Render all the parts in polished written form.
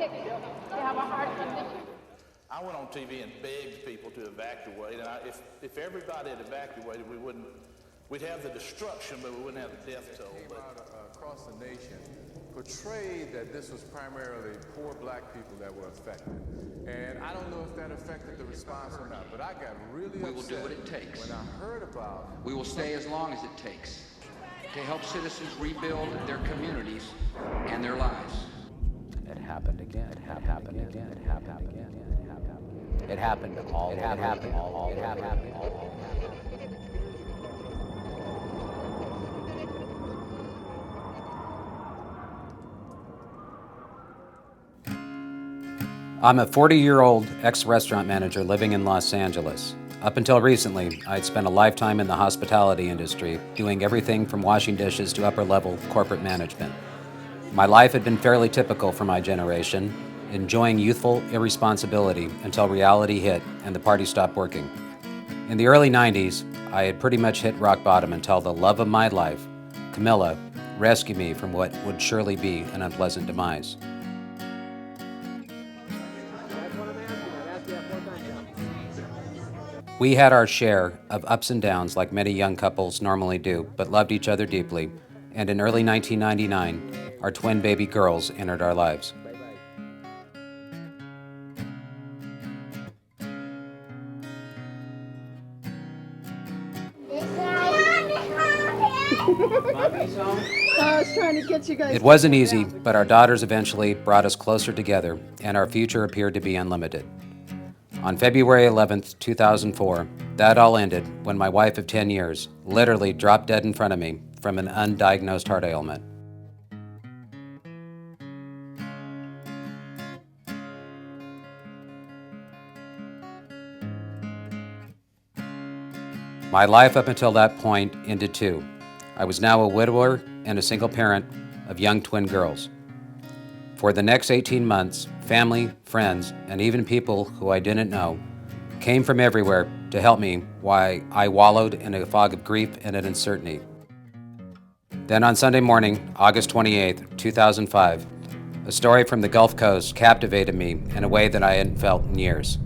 sick. They have a heart condition. I went on TV and begged people to evacuate, and if everybody had evacuated, we'd have the destruction, but we wouldn't have the death toll. Came out across the nation, portrayed that this was primarily poor black people that were affected. And I don't know if that affected the response or not, but I got really upset. We will do what it takes. When I heard about... We will stay as long as it takes to help citizens rebuild their communities and their lives. It happened again. It happened again. It happened again. It happened all. It happened all. It happened all. I'm a 40-year-old ex-restaurant manager living in Los Angeles. Up until recently, I'd spent a lifetime in the hospitality industry, doing everything from washing dishes to upper-level corporate management. My life had been fairly typical for my generation, enjoying youthful irresponsibility until reality hit and the party stopped working. In the early 90s, I had pretty much hit rock bottom until the love of my life, Camilla, rescued me from what would surely be an unpleasant demise. We had our share of ups and downs like many young couples normally do, but loved each other deeply, and in early 1999, our twin baby girls entered our lives. I was trying to get you guys. It wasn't easy, but our daughters eventually brought us closer together, and our future appeared to be unlimited. On February 11th, 2004, that all ended when my wife of 10 years literally dropped dead in front of me from an undiagnosed heart ailment. My life up until that point ended too. I was now a widower and a single parent of young twin girls. For the next 18 months, family, friends, and even people who I didn't know came from everywhere to help me while I wallowed in a fog of grief and uncertainty. Then on Sunday morning, August 28th, 2005, a story from the Gulf Coast captivated me in a way that I hadn't felt in years.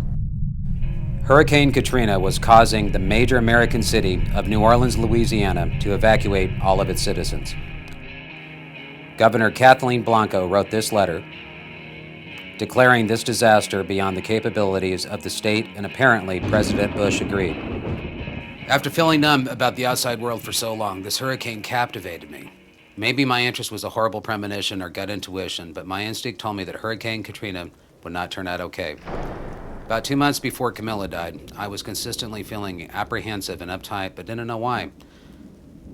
Hurricane Katrina was causing the major American city of New Orleans, Louisiana, to evacuate all of its citizens. Governor Kathleen Blanco wrote this letter, declaring this disaster beyond the capabilities of the state, and apparently President Bush agreed. After feeling numb about the outside world for so long, this hurricane captivated me. Maybe my interest was a horrible premonition or gut intuition, but my instinct told me that Hurricane Katrina would not turn out okay. About 2 months before Camilla died, I was consistently feeling apprehensive and uptight, but didn't know why.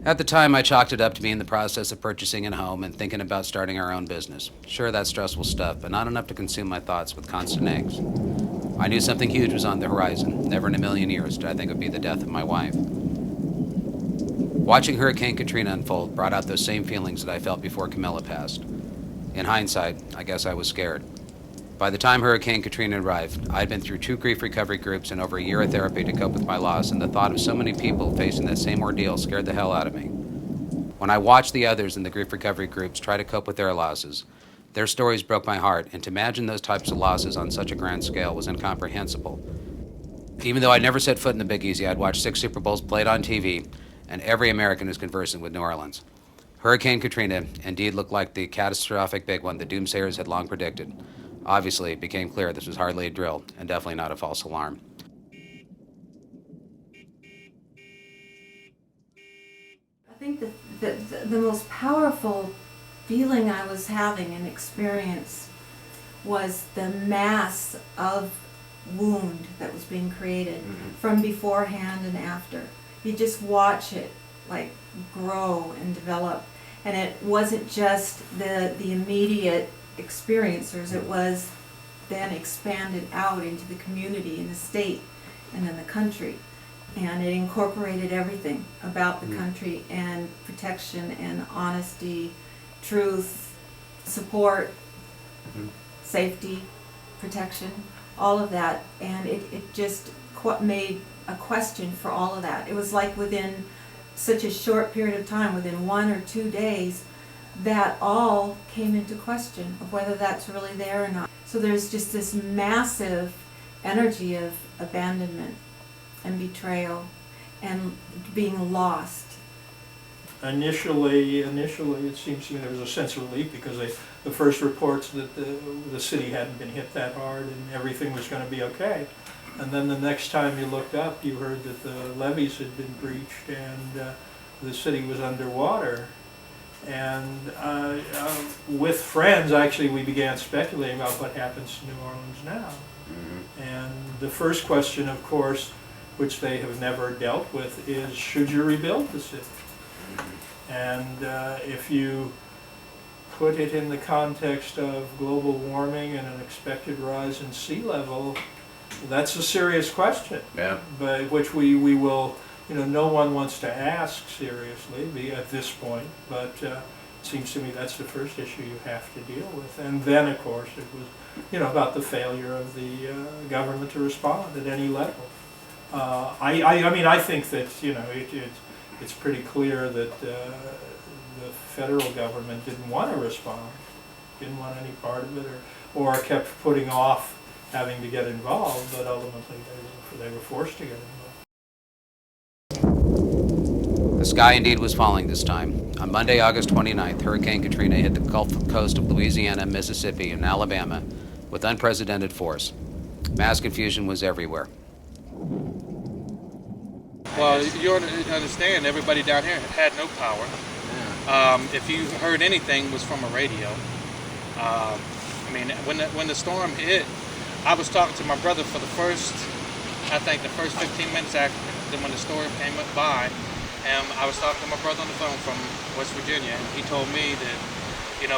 At the time, I chalked it up to being in the process of purchasing a home and thinking about starting our own business. Sure, that's stressful stuff, but not enough to consume my thoughts with constant angst. I knew something huge was on the horizon. Never in a million years did I think it would be the death of my wife. Watching Hurricane Katrina unfold brought out those same feelings that I felt before Camilla passed. In hindsight, I guess I was scared. By the time Hurricane Katrina arrived, I'd been through 2 grief recovery groups and over a year of therapy to cope with my loss, and the thought of so many people facing that same ordeal scared the hell out of me. When I watched the others in the grief recovery groups try to cope with their losses, their stories broke my heart, and to imagine those types of losses on such a grand scale was incomprehensible. Even though I'd never set foot in the Big Easy, I'd watched 6 Super Bowls played on TV, and every American is conversant with New Orleans. Hurricane Katrina indeed looked like the catastrophic big one the doomsayers had long predicted. Obviously, it became clear this was hardly a drill, and definitely not a false alarm. I think the most powerful feeling I was having and experience was the mass of wound that was being created from beforehand and after. You just watch it like grow and develop, and it wasn't just the immediate experiencers, it was then expanded out into the community and the state and then the country, and it incorporated everything about the country, and protection and honesty, truth, support, safety, protection, all of that, and it just made a question for all of that. It was like within such a short period of time, within 1 or 2 days, that all came into question of whether that's really there or not. So there's just this massive energy of abandonment and betrayal and being lost. Initially, it seems to me there was a sense of relief because the first reports that the city hadn't been hit that hard and everything was going to be okay. And then the next time you looked up, you heard that the levees had been breached and the city was underwater. And with friends, actually, we began speculating about what happens to New Orleans now. Mm-hmm. And the first question, of course, which they have never dealt with, is should you rebuild the city? And if you put it in the context of global warming and an expected rise in sea level, that's a serious question. Yeah. But which we will, no one wants to ask seriously at this point, but it seems to me that's the first issue you have to deal with. And then, of course, it was, about the failure of the government to respond at any level. I think that, it's pretty clear that the federal government didn't want to respond, didn't want any part of it, or kept putting off having to get involved, but ultimately they were forced to get involved. The sky indeed was falling this time. On Monday, August 29th, Hurricane Katrina hit the Gulf Coast of Louisiana, Mississippi, and Alabama with unprecedented force. Mass confusion was everywhere. Well, you understand, everybody down here had no power. If you heard anything, it was from a radio. When the storm hit, I was talking to my brother for the first 15 minutes after when the storm came by, and I was talking to my brother on the phone from West Virginia, and he told me that,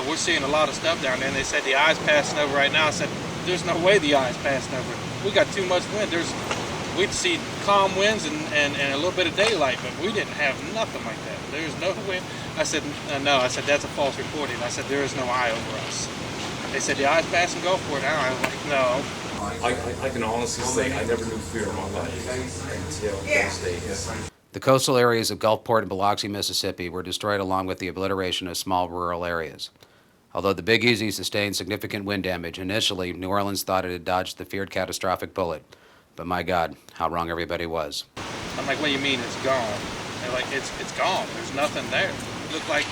we're seeing a lot of stuff down there, and they said the eye's passing over right now. I said, there's no way the eye's passing over. We got too much wind. We'd see calm winds and a little bit of daylight, but we didn't have nothing like that. There's no wind. I said, no. I said, that's a false reporting. I said, there is no eye over us. They said, the eye's passing Gulfport now. I was like, no. I can honestly say I never knew fear in my life until those days. The coastal areas of Gulfport and Biloxi, Mississippi were destroyed along with the obliteration of small rural areas. Although the Big Easy sustained significant wind damage, initially New Orleans thought it had dodged the feared catastrophic bullet. But my God, how wrong everybody was. I'm like, what do you mean it's gone? They're like, it's gone. There's nothing there. It looked like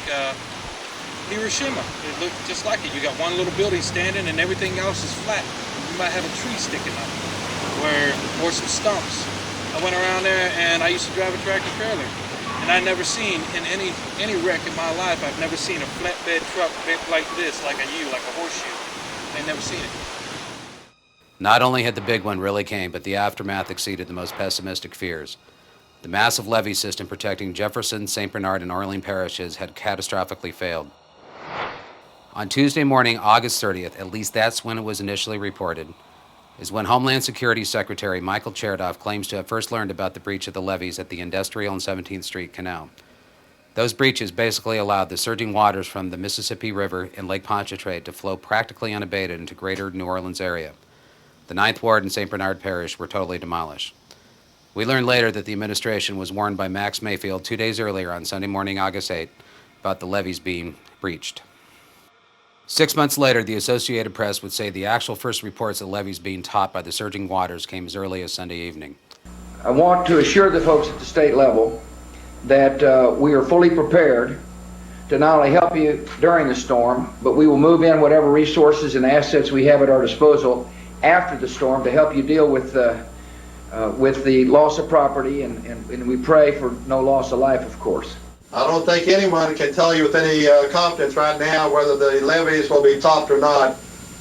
Hiroshima. It looked just like it. You got one little building standing and everything else is flat. You might have a tree sticking up or some stumps. I went around there and I used to drive a tractor trailer. And I never seen in any wreck in my life, I've never seen a flatbed truck bent like this, like a horseshoe. I've never seen it. Not only had the big one really came, but the aftermath exceeded the most pessimistic fears. The massive levee system protecting Jefferson, St. Bernard, and Orleans parishes had catastrophically failed. On Tuesday morning, August 30th, at least that's when it was initially reported, is when Homeland Security Secretary Michael Chertoff claims to have first learned about the breach of the levees at the Industrial and 17th Street Canal. Those breaches basically allowed the surging waters from the Mississippi River and Lake Pontchartrain to flow practically unabated into greater New Orleans area. The 9th Ward and St. Bernard Parish were totally demolished. We learned later that the administration was warned by Max Mayfield 2 days earlier on Sunday morning, August 8th, about the levees being breached. 6 months later, the Associated Press would say the actual first reports of levees being topped by the surging waters came as early as Sunday evening. I want to assure the folks at the state level that we are fully prepared to not only help you during the storm, but we will move in whatever resources and assets we have at our disposal after the storm to help you deal with the loss of property, and we pray for no loss of life, of course. I don't think anyone can tell you with any confidence right now whether the levees will be topped or not,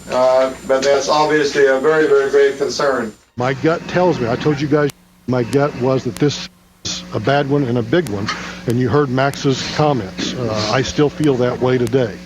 but that's obviously a very, very grave concern. My gut tells me, I told you guys, my gut was that this is a bad one and a big one, and you heard Max's comments. I still feel that way today.